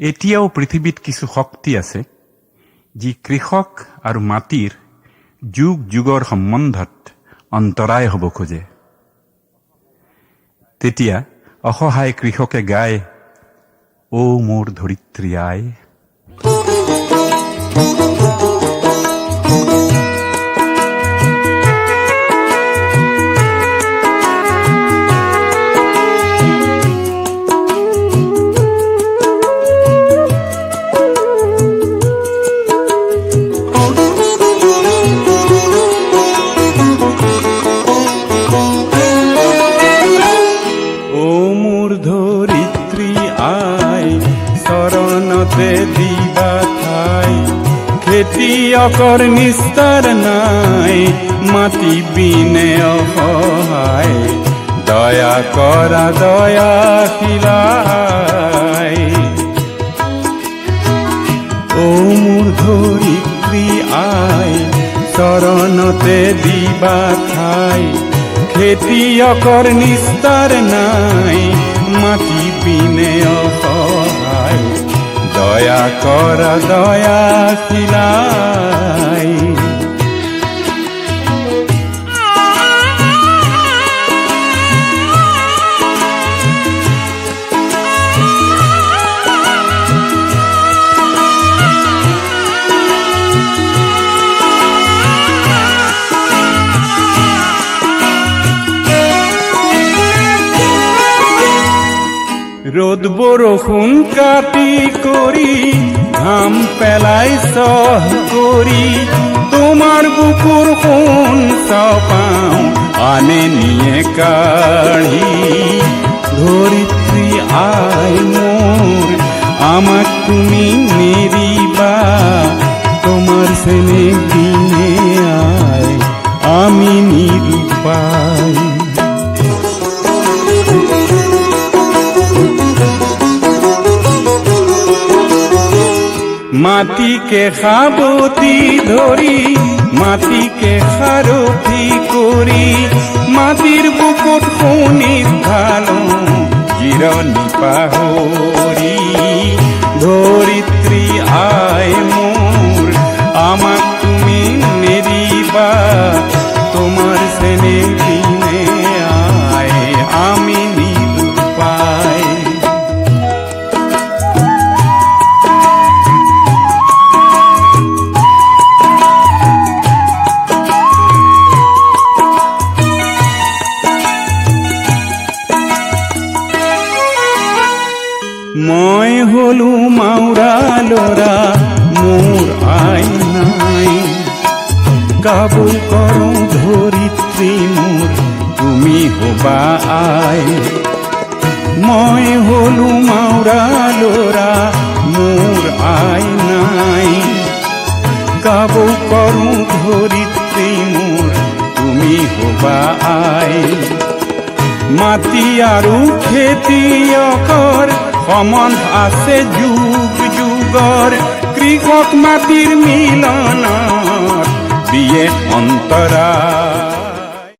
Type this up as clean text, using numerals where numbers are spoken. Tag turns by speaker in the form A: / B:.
A: এতিয়াও পৃথিৱীত কিছু শক্তি আছে যি কৃষক আৰু মাটিৰ যুগ যুগৰ সম্বন্ধত অন্তৰায় হ'ব খোজে। তেতিয়া অসহায় কৃষকে গায়, ও মোৰ ধৰিত্ৰী আই। দিবা ঠাই খেতিয়কৰ নিস্তাৰ নাই, মাটি বিনে অসহায়, দয়া কৰা দয়াশীলাই। ও মোৰ ধৰিত্ৰী আই, চৰণতে দিবা ঠাই খেতিয়কৰ নিস্তাৰ নাই, মাটি বিনে অসহায়, দয়া কৰা দয়াশীলাই। ৰ'দ বৰষুণ কাটি কৰি ঘাম পেলাই চহ কৰি, তোমাৰ বুকুৰ সোণ চাপাওঁ আনে নিয়ে কাঢ়ি। ধৰিত্ৰী আই মোৰ, আমাক তুমি নেৰিবা, তোমাৰ চেনেহ দিনে আই আমি নিৰুপায়। মাটিকে সাবতি ধৰি, মাটিকে সাৰথি কৰি, মাটিৰ বুকুত শুনি ঢালোঁ জিৰণি পাহৰি। ধৰিত্ৰী আই মোৰ, আমাক তুমি নেৰিবা, তোমাৰ চেনেহ দিনে আই আমি নিৰুপায়। মই হলো মাউৰা ল'ৰা, মোৰ আই নাই, কাবুল কৰোঁ ধৰিত্ৰী মোৰ, তুমি হবা আই। মই হলো মাউৰা ল'ৰা, মোৰ আই নাই, কাবুল কৰোঁ ধৰিত্ৰী মোৰ, তুমি হবা আই। মাটি আৰু খেতিয়কৰ সম্বন্ধ আছে যুগ যুগৰ, কৃষক মাটিৰ মিলনত দিয়ে অন্তৰা।